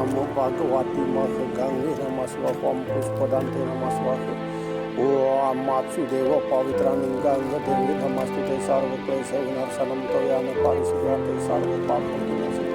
Namo Bhagavati Gange Namaswaham Pushpadante Namaswaha O Amatsu Deva Pavitrananga Devi Namastute Sarva Klesa Vinarsanam Toyana Parisivate Sarva Papam Vinasi.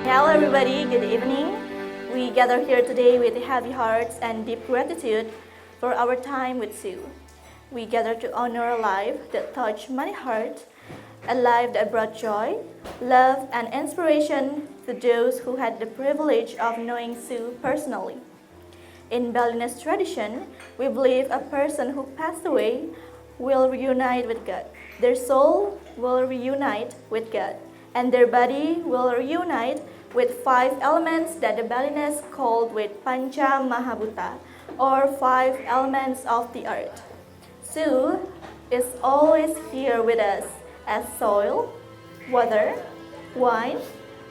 Hello everybody, good evening. We gather here today with heavy hearts and deep gratitude for our time with Sue. We gather to honor a life that touched many hearts, a life that brought joy, love, and inspiration to those who had the privilege of knowing Sue personally. In Balinese tradition, we believe a person who passed away will reunite with God. Their soul will reunite with God, and their body will reunite with 5 elements that the Balinese called with Pancha Mahabhuta, or 5 elements of the earth. Sue is always here with us as soil, water, wine,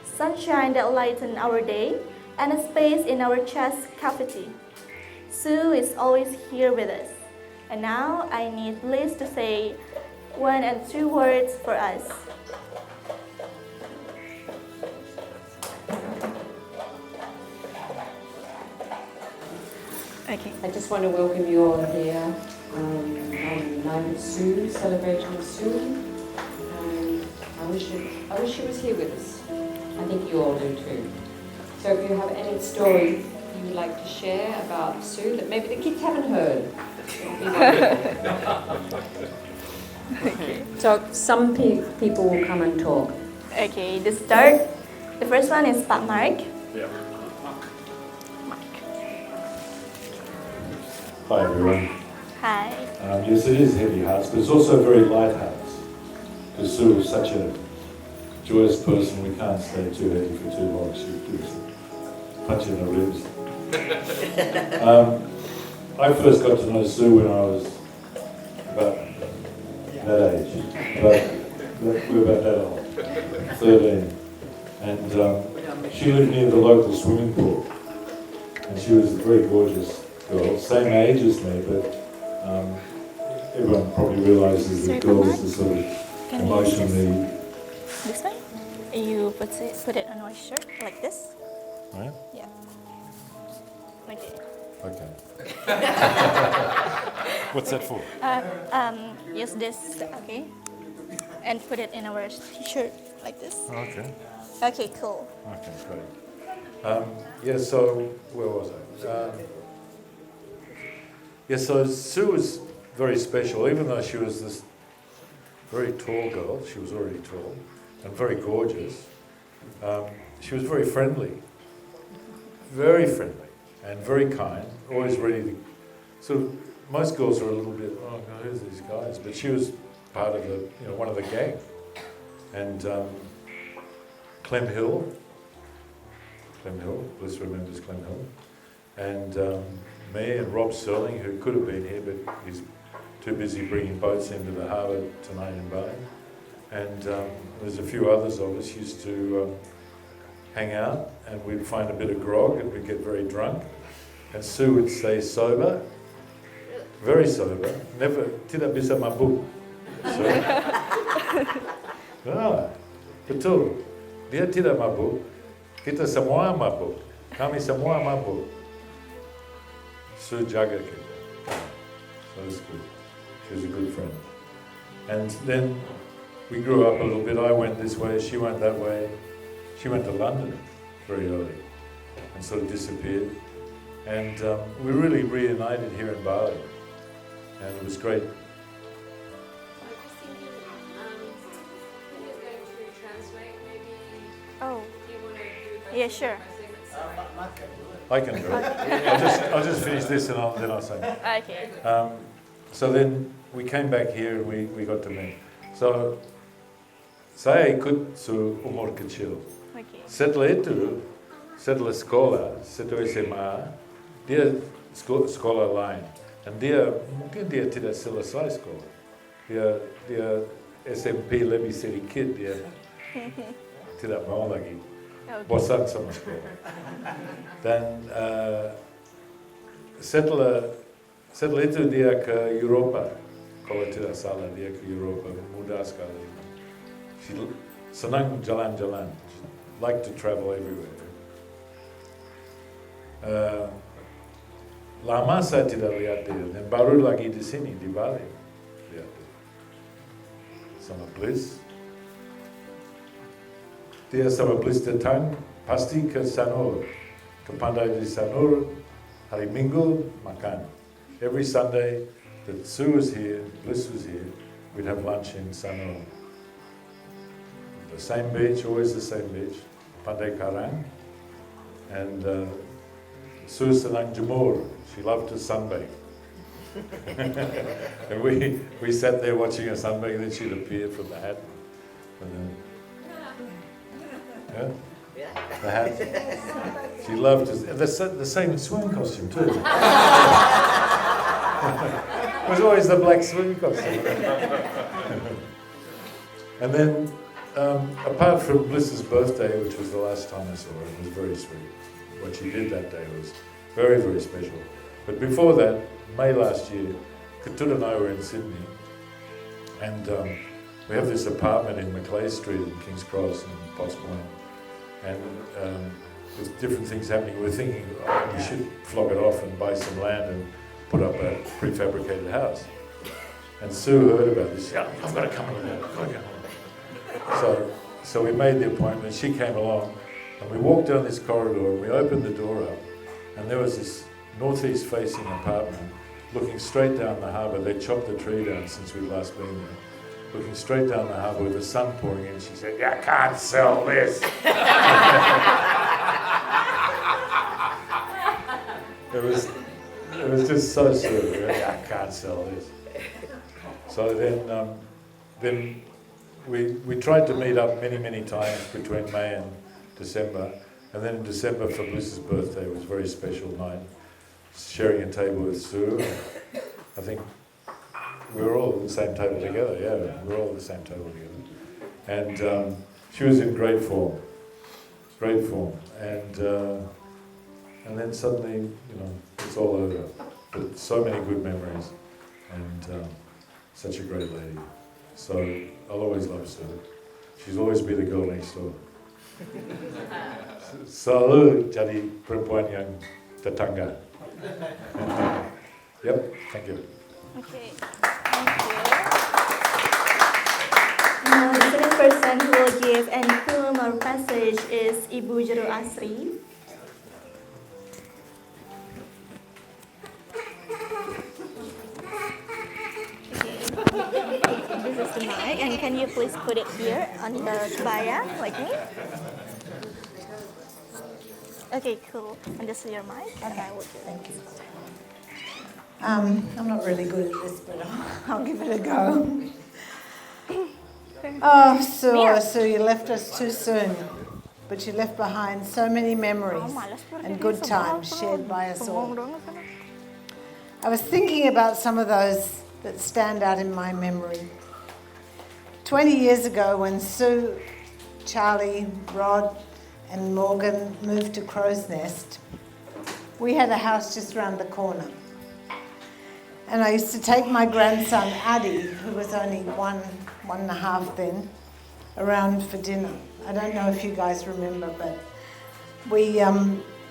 sunshine that lightens our day, and a space in our chest cavity. Sue is always here with us. And now I need Liz to say 1 and 2 words for us. Okay. I just want to welcome you all here on the night of Sue, celebrating Sue. And I wish she was here with us. I think you all do too. So if you have any story you would like to share about Sue that maybe the kids haven't heard, it would be wonderful. Okay. So some people will come and talk. Okay, to start, the first one is Pak Mark. Yeah. Hi everyone. Hi. Yes, it is heavy hearts, but it's also very light hearts. Because Sue is such a joyous person, we can't stay too heavy for too long. She gives a punch in the ribs. I first got to know Sue when I was about that age. We were about that old, 13. And she lived near the local swimming pool. And she was a very gorgeous girl, same age as me, but everyone probably realises that girls are sort of emotionally... This way? You put it on my shirt like this? Right? Yeah. Okay. Okay. What's that for? Use this, okay? And put it in our t-shirt like this. Okay. Okay, cool. Okay, great. Yeah, so where was I? Yeah, so Sue was very special, even though she was this very tall girl. She was already tall and very gorgeous. She was very friendly. Very friendly. and very kind, always ready to. So most girls are a little bit, oh God, who's these guys? But she was part of the, one of the gang. And Clem Hill, Bliss remembers Clem Hill, and me and Rob Serling, who could have been here, but he's too busy bringing boats into the harbour tonight in Bali. And there's a few others of us used to hang out, and we'd find a bit of grog and we'd get very drunk. And Sue would stay sober, very sober, never, tidak bisa mabuk. So, betul, dia tidak mabuk, kita semua mabuk, kami semua mabuk. Sue jaga kita. So it's good. She was a good friend. And then we grew up a little bit. I went this way, she went that way. She went to London very early and sort of disappeared. And we really reunited here in Bali. And it was great. Oh, yeah, sure. I can do it. I'll just finish this and then I'll say. Okay. So then we came back here and we got to meet. So saya ikut umur kecil. Okay. Setelah itu, setelah sekolah, setelah SMA, dia sekolah lain. Dan mungkin dia tidak selesai sekolah. Dia SMP lebih sedikit, dia tidak mau lagi. Okay. Bosan sama sekolah. Dan setelah itu dia ke Eropa. Kalau tidak salah, dia ke Eropa, muda sekali. She senang jalan-jalan. She liked to travel everywhere. Lama saya tidak lihat dia, dan baru lagi di sini, di Bali. Lihat dia. Sama Bliss. Dia sama Bliss datang, pasti ke Sanur. Ke pantai di Sanur, hari Minggu, makan. Every Sunday that Sue was here, Bliss was here, we'd have lunch in Sanur. The same beach, always the same beach, Pandai Karang. And Sue senang jemur. She loved to sunbathe. And we sat there watching her sunbathe, and then she'd appear from the hat. And then, yeah, the hat. She loved the same swimming costume too. It was always the black swimming costume. And then, apart from Bliss's birthday, which was the last time I saw her, it was very sweet. What she did that day was very, very special. But before that, May last year, Katura and I were in Sydney, and we have this apartment in Macleay Street in King's Cross in Potts Point, and with different things happening, we're thinking we should flog it off and buy some land and put up a prefabricated house. And Sue heard about this. Yeah, I've got to come along. I've got to come along. So we made the appointment. She came along, and we walked down this corridor, and we opened the door up, and there was this northeast facing apartment looking straight down the harbour. They chopped the tree down since we'd last been there. Looking straight down the harbour with the sun pouring in. She said, "I can't sell this." It was just so sweet. I can't sell this. So then we tried to meet up many times between May and December. And then in December for Bliss's birthday, it was a very special night. Sharing a table with Sue. I think we were all at the same table together, yeah, we were all at the same table together. And she was in great form. And then suddenly, it's all over. But so many good memories, and such a great lady. So I'll always love Sue. She's always be the girl next door. Selalu jadi perempuan yang tetangga. Yep, thank you. Okay, thank you. Now the second person who will give and film our passage is Ibu Jero Asri. This is the mic, and can you please put it here on the kebaya like me? Okay, cool. And this is your mic, and I will do it. Thank you. I'm not really good at this, but I'll give it a go. Oh, Sue, you left us too soon, but you left behind so many memories and good times shared by us all. I was thinking about some of those that stand out in my memory. 20 years ago, when Sue, Charlie, Rod, and Morgan moved to Crow's Nest, we had a house just around the corner. And I used to take my grandson, Addy, who was only one and a half then, around for dinner. I don't know if you guys remember, but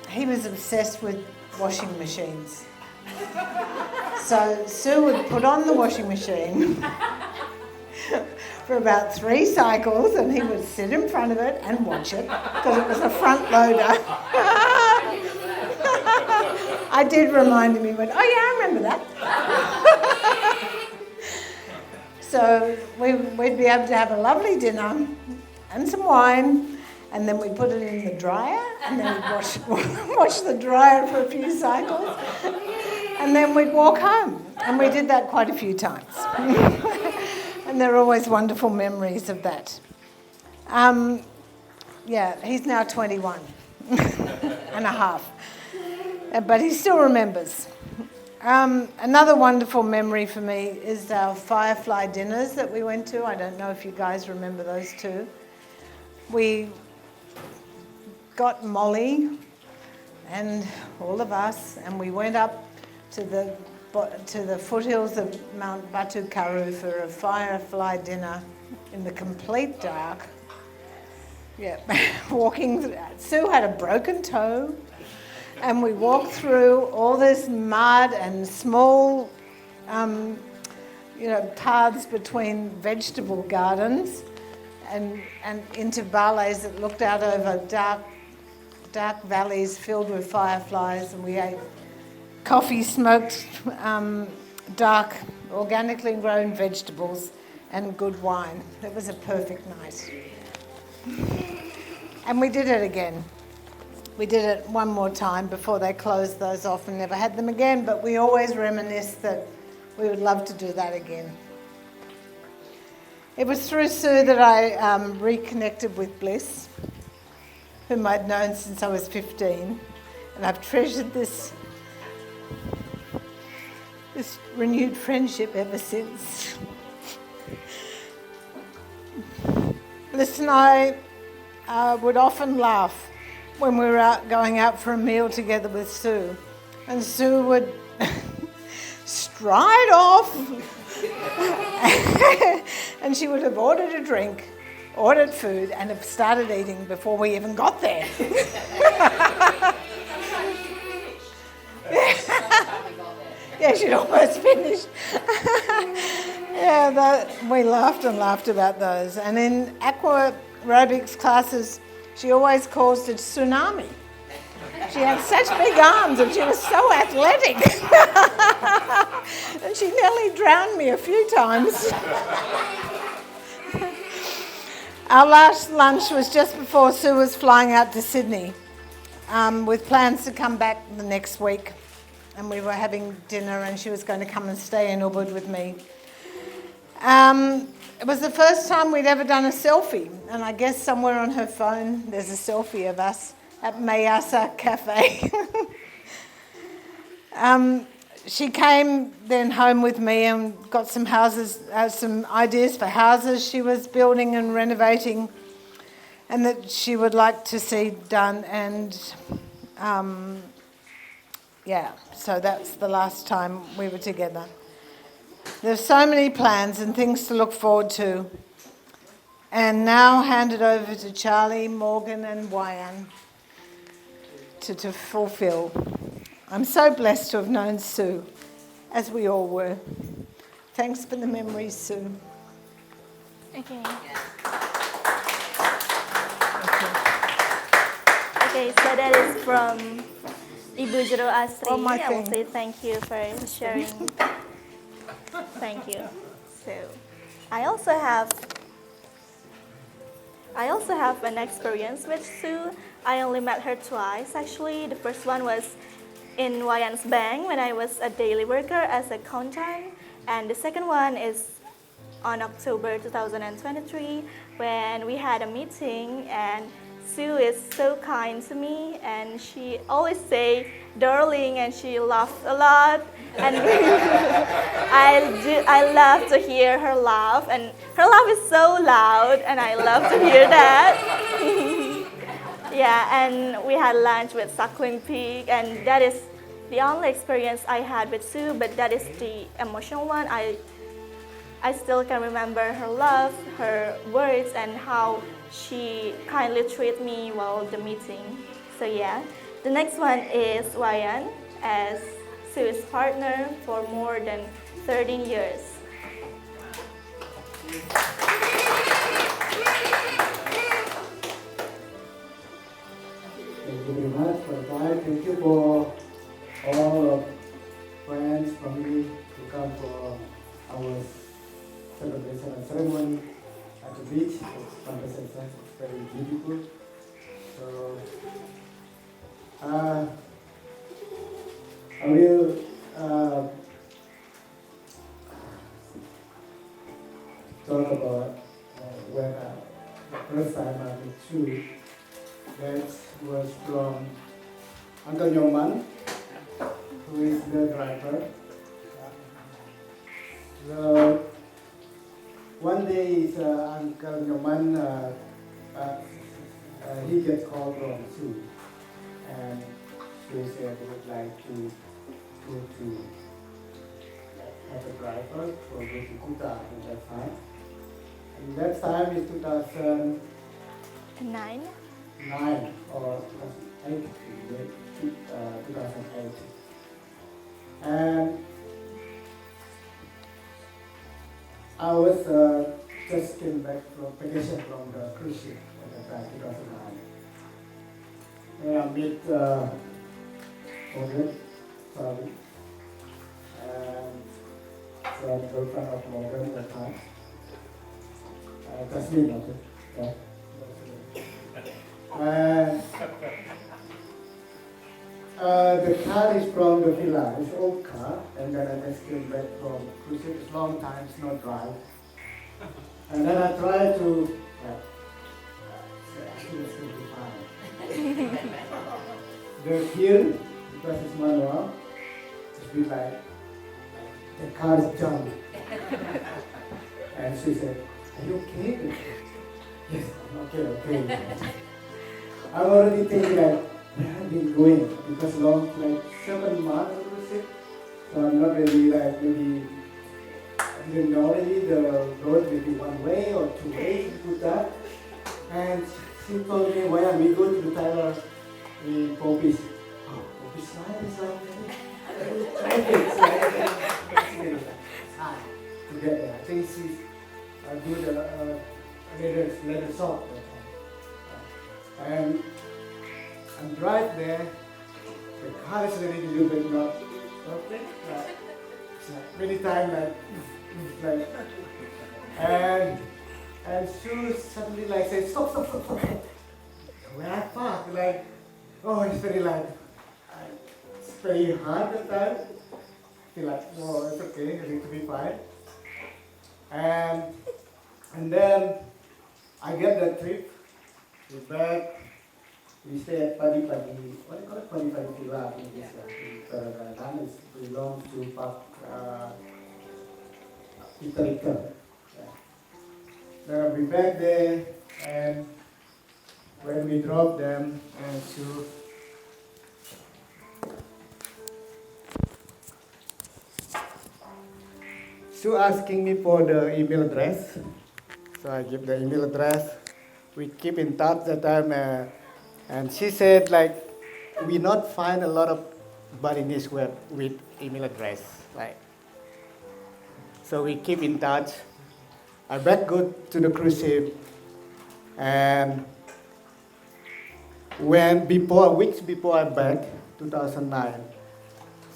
he was obsessed with washing machines. So Sue would put on the washing machine for about 3 cycles, and he would sit in front of it and watch it, because it was a front loader. I did remind him, he went, oh yeah, I remember that. So we'd be able to have a lovely dinner and some wine, and then we'd put it in the dryer, and then we'd wash the dryer for a few cycles, and then we'd walk home. And we did that quite a few times. And there are always wonderful memories of that. Yeah, he's now 21 and a half. But he still remembers. Another wonderful memory for me is our Firefly dinners that we went to. I don't know if you guys remember those too. We got Molly and all of us, and we went up to the foothills of Mount Batu Karu for a Firefly dinner in the complete dark. Yeah, walking. Sue had a broken toe. And we walked through all this mud and small, paths between vegetable gardens and into valleys that looked out over dark valleys filled with fireflies. And we ate coffee, smoked dark, organically grown vegetables and good wine. It was a perfect night. And we did it again. We did it one more time before they closed those off and never had them again, but we always reminisce that we would love to do that again. It was through Sue that I reconnected with Bliss, whom I'd known since I was 15, and I've treasured this renewed friendship ever since. Bliss and I would often laugh when we were going out for a meal together with Sue. And Sue would stride off and she would have ordered a drink, ordered food, and have started eating before we even got there. Yeah, she'd almost finished. We laughed and laughed about those. And in aqua aerobics classes, she always caused a tsunami. She had such big arms and she was so athletic. And she nearly drowned me a few times. Our last lunch was just before Sue was flying out to Sydney with plans to come back the next week. And we were having dinner and she was going to come and stay in Ubud with me. It was the first time we'd ever done a selfie, and I guess somewhere on her phone there's a selfie of us at Mayasa Cafe. She came then home with me and got some ideas for houses she was building and renovating, and that she would like to see done. And so that's the last time we were together. There's so many plans and things to look forward to. And now handed over to Charlie, Morgan and Wayan to fulfill. I'm so blessed to have known Sue, as we all were. Thanks for the memories, Sue. Okay. Okay, so that is from Ibu Jero Asri. Oh, my I will thing. say thank you for sharing. Thank you. So, I also have an experience with Sue. I only met her twice actually. The first one was in Wayan's Bank when I was a daily worker as a accountant, and the second one is on October 2023 when we had a meeting, and Sue is so kind to me and she always say darling and she laughs a lot and I love to hear her laugh, and her laugh is so loud and I love to hear that. Yeah, and we had lunch with suckling pig, and that is the only experience I had with Sue, but that is the emotional one. I still can remember her love, her words, and how she kindly treated me while the meeting. So yeah, the next one is Wayan as Sue's partner for more than 13 years. Thank you very much for the time. Thank you for all of friends, family to come for our celebration and ceremony at the beach. It's fantastic. It's very beautiful. So I will talk about when the first time I met you. That was from Uncle Nyoman, who is the driver. So one day, Uncle Nyoman, he gets called from Sue, and Sue said he would like to go to have a driver for go to Kuta at that time. And that time is 2009 or 2008, 2008. And I was just came back from vacation from the cruise ship at that time, 2009. And I met Morgan, sorry, and the girlfriend of Morgan at that time. Jasmine, okay. Yeah. The car is from the villa, it's old car, and then I just came back from cruise ship. It's long time, it's not drive. And then I tried to, actually it's going to be fine. The gear, because it's manual, it's be like, the car is jumping. And she said, are you okay? Yes, I'm okay. I'm already thinking like, where have been going? Because long, like 7 months I would say. So I'm not really like, maybe, I didn't know really the road maybe one way or 2 ways to that. And she told me, why we go to the Tyler in Popis. Oh, Popis line is like traffic. So it's hard to get there. I think she's do the leather shop. And drive there, the car is really a little bit not perfect. Many times and she suddenly like say stop. Where I park, like, oh, it's very like, it's very hard at time. I feel like, oh, it's okay, I need to be fine. And then I get that trip, we back, we stay at Padi, what do you call it? Padi Villa in this Paragon. It belongs to Pak Itarika. Then we back there, and when we drop them, and Sue asking me for the email address. So I give the email address. We keep in touch that time, and she said like we not find a lot of Balinese web with email address, like. So we keep in touch. I back go to the cruise ship, and weeks before I back, 2009,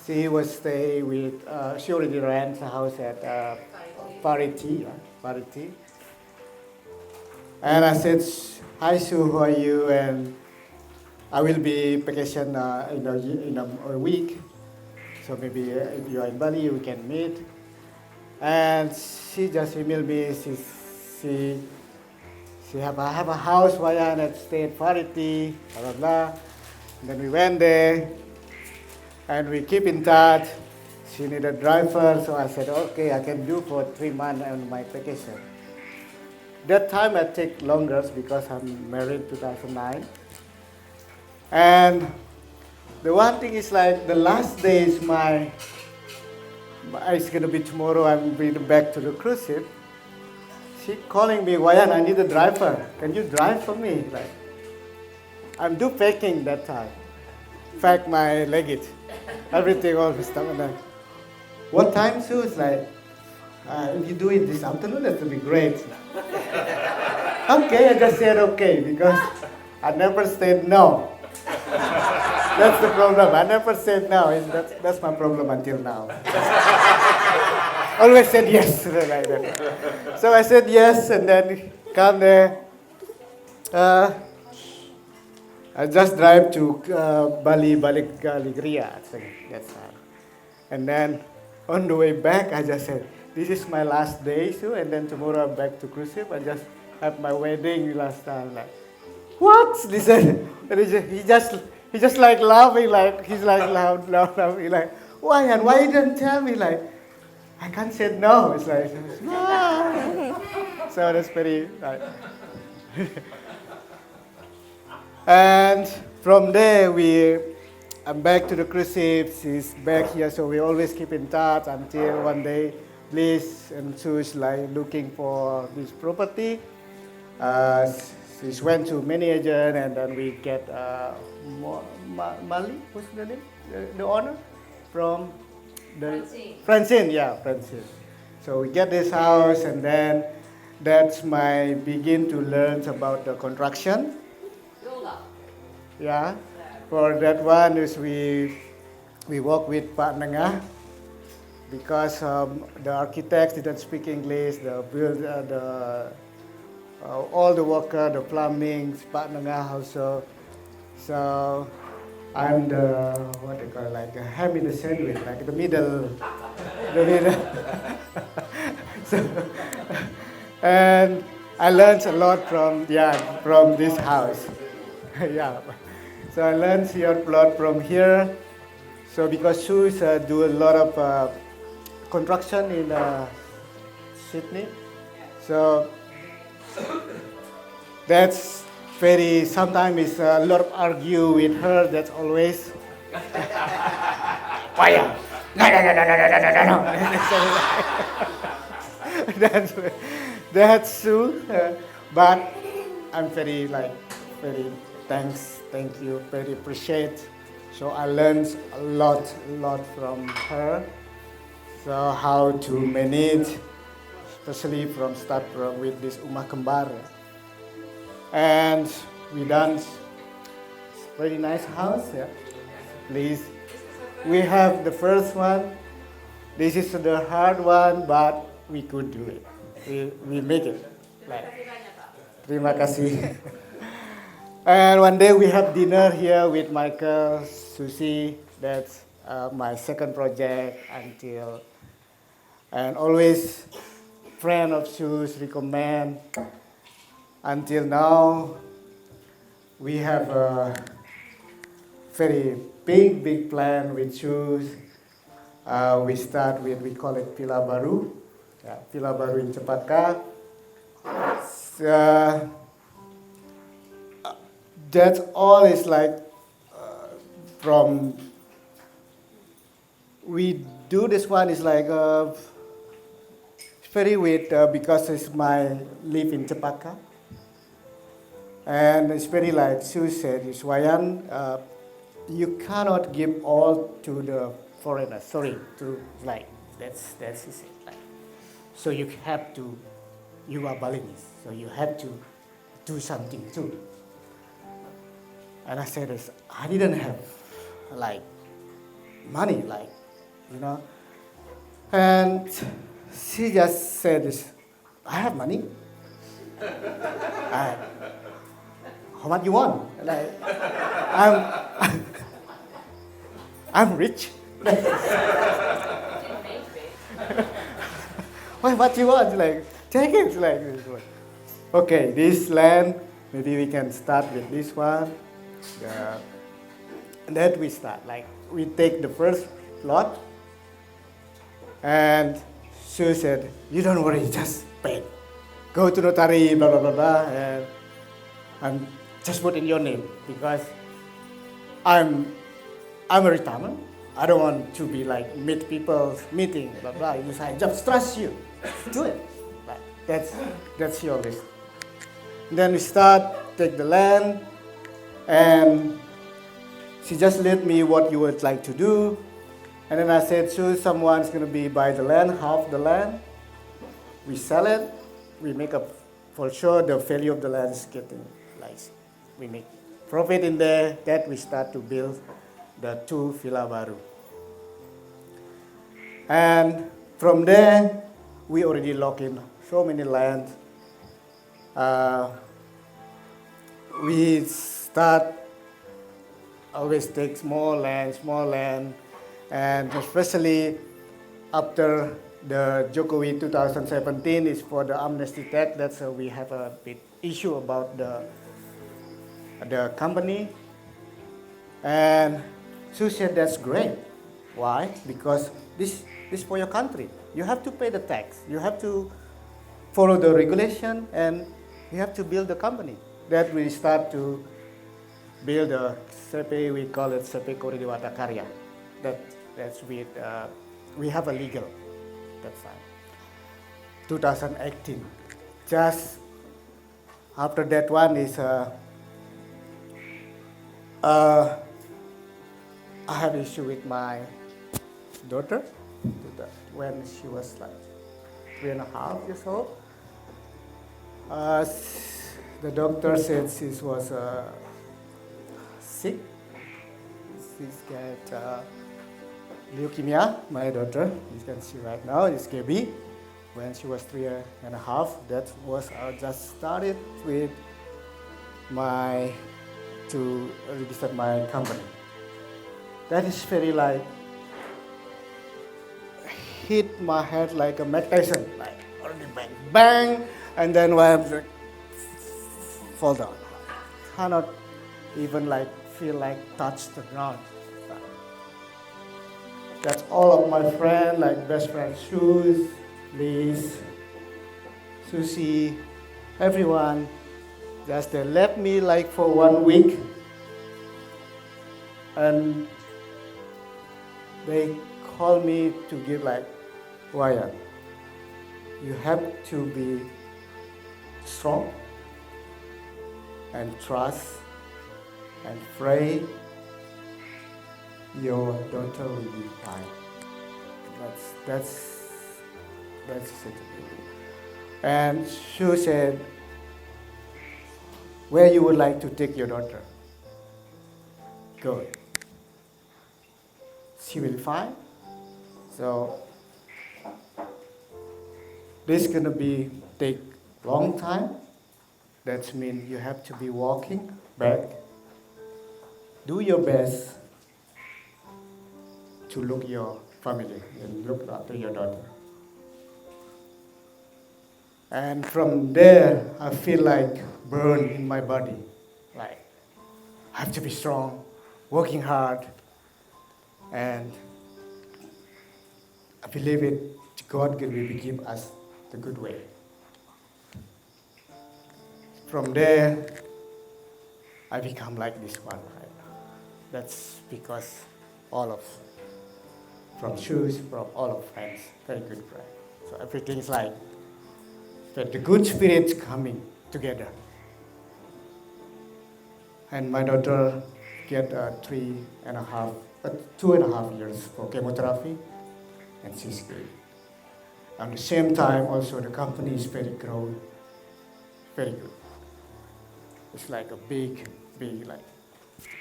she was stay with. She already rents a house at Parity. And I said, hi Sue, how are you? And I will be vacation in a week. So maybe if you are in Bali, we can meet. And she just emailed me. She have a house Wayan at State Parity, blah blah blah. And then we went there, and we keep in touch. She needed a driver, so I said, okay, I can do for 3 months on my vacation. That time I take longer because I'm married 2009. And the one thing is like the last day is it's gonna be tomorrow. I'm going back to the cruise ship. She calling me, Wayan, I need a driver. Can you drive for me? Like, I'm do packing that time. Pack my luggage, everything all this stuff. And then, what time, Sue? It's like, if you do it this afternoon, that would be great. Okay, I just said okay because I never said no. That's the problem. I never said no. That's my problem until now. Always said yes. Like that. So I said yes, and then come there. I just drive to Bali Galigria. That's all. And then on the way back, I just said, this is my last day, so, and then tomorrow I'm back to cruise ship. I just had my wedding last time. Like, what? He said, and he just like laughing, like he's like laughing, like, why? And why you didn't tell me? Like, I can't say no. It's like, so that's pretty. Like, and from there I'm back to the cruise ship. She's back here, so we always keep in touch until one day, Liz and Sue's like looking for this property. She went to many agent, and then we get Mali, what's the name? The owner from Francine, yeah, Francine. So we get this house, and then that's my begin to learn about the construction. Yeah, for that one is we work with Pak Nengah because the architects didn't speak English, all the worker, the plumbing, Pak Nengah also. So I'm the what they call like a ham in the sandwich, like the middle. So, and I learned a lot from this house. Yeah. So I learned here plot from here. So because shoes do a lot of construction in Sydney, so that's very. Sometimes it's a lot of argue with her. That's always. Fire! No. That's true. But I'm very thank you, very appreciate. So I learned a lot from her. So how to manage, especially with this Umah Kembar. And we done very nice house, yeah. Please, we have the first one. This is the hard one, but we could do it. We make it. Terima kasih. And one day we have dinner here with Michael, Susie. That's my second project and always friend of Sue's recommend. Until now, we have a very big plan with Sue's. We start with, we call it Villa Baru. Yeah, Villa Baru in Cepaka. That's all is like from we do this one is like very weird because it's my live in Cepaka, and it's very like Sue said, is Wayan, you cannot give all to the foreigners. Sorry, to like that's it. Like, so you have to, you are Balinese, so you have to do something too. And I said this, I didn't have like money, like, you know. And she just said this, I have money. How much you want? Like, I'm, I'm rich. What you want? Like, take it. Like, okay, this land, maybe we can start with this one. The, and then we start. Like, we take the first lot, and Sue said, you don't worry, just pay. Go to notary, blah, blah, blah, blah, and just put in your name, because I'm a retirement. I don't want to be like meet people meeting, blah blah. You say, just trust you, do it. Like, that's your list. Then we start, take the land, and she just let me what you would like to do. And then I said, so someone's gonna be buy the land, half the land. We sell it, we make up for sure the value of the land is getting like we make profit in there. That we start to build the 2 Villa Baru. And from there, we already lock in so many land. We start always take small land, and especially after the Jokowi 2017 is for the amnesty tax. That's we have a big issue about the company. And Sue said, that's great. Why? Because this for your country. You have to pay the tax. You have to follow the regulation, and you have to build the company. That we start to build a CP, we call it CP Koridiwata Karya. That's with, we have a legal, that's fine. 2018. Just after that one is, I have issue with my daughter when she was like 3.5 years old. The doctor said she was sick. She's got leukemia. My daughter, you can see right now, is KB. When she was 3.5, that was I just started with to register my company. That is very like hit my head like a Mike Tyson, like already bang, bang, and then when I fall down, cannot even like feel like touch the ground. That's all of my friends, like best friend Shoes, Liz, Susie, everyone. Just they left me like for 1 week, and they called me to give like, Ryan, you have to be strong and trust and pray your daughter will be fine. That's it. And she said, where you would like to take your daughter? Go. She will be fine. So this is gonna be take long time. That means you have to be walking back. Do your best to look your family and look after your daughter. And from there, I feel like burn in my body. Like, I have to be strong, working hard, and I believe it, God will give us the good way. From there, I become like this one right now. That's because from Shoes, from all of friends, very good friends. So everything's like, that the good spirits coming together. And my daughter get 2.5 years for chemotherapy, and she's good. At the same time, also the company is very grown, very good. It's like a big, like,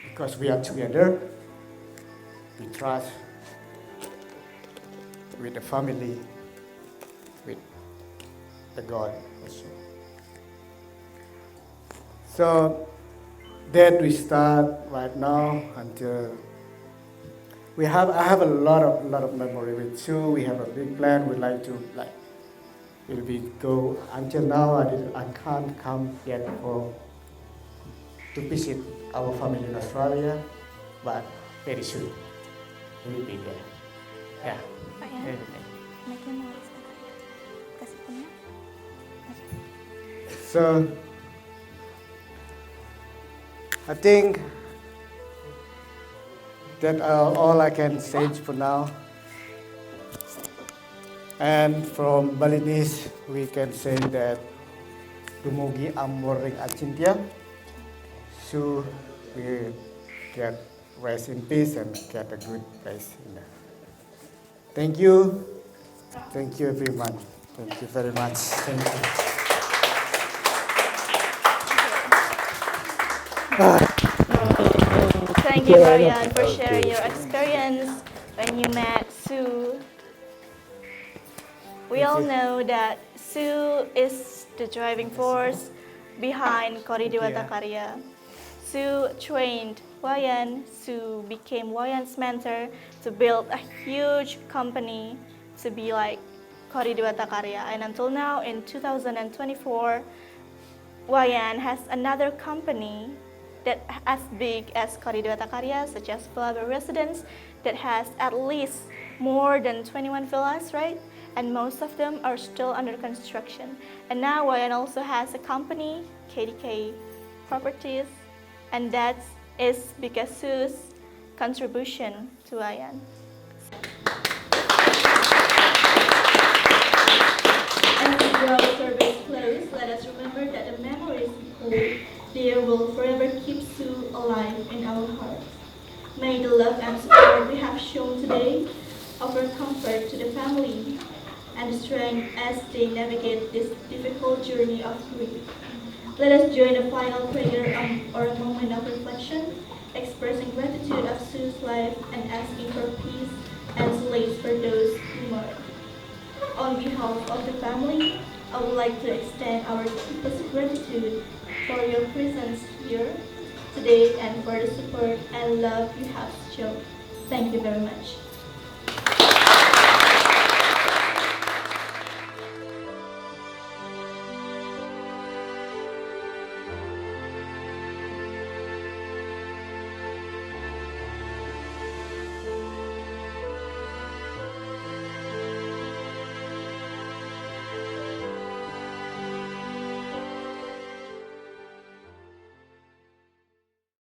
because we are together, we trust with the family, with the God also. So that we start right now until I have a lot of memory with Sue. We have a big plan. We like to will be go until now. I can't come yet to visit our family in Australia, but very soon we will be there. Yeah. Pak Yan, Very good. mic-nya mau kasih punya. So I think that all I can say for now. And from Balinese, we can say that Dumugi Amoring Achintia. So we get rest in peace and get a good place in there. Thank you. Thank you everyone. Thank you very much. Thank you. Thank you, Brian, for sharing your experience when you met Sue. We all know that Sue is the driving force behind Kori Dewata Karya. Sue trained Wayan. Sue became Wayan's mentor to build a huge company to be like Kori Dewata Karya. And until now, in 2024, Wayan has another company that as big as Kori Dewata Karya, such as Flower Residence, that has at least more than 21 villas, right? And most of them are still under construction. And now Wayan also has a company, KDK Properties, and that is because Sue's contribution to Wayan. As we draw the survey's close, let us remember that the memories we hold dear will forever keep Sue alive in our hearts. May the love and support we have shown today offer comfort to the family and strength as they navigate this difficult journey of grief. Let us join a final prayer or a moment of reflection, expressing gratitude of Sue's life and asking for peace and solace for those who mourn. On behalf of the family, I would like to extend our deepest gratitude for your presence here today and for the support and love you have shown. Thank you very much.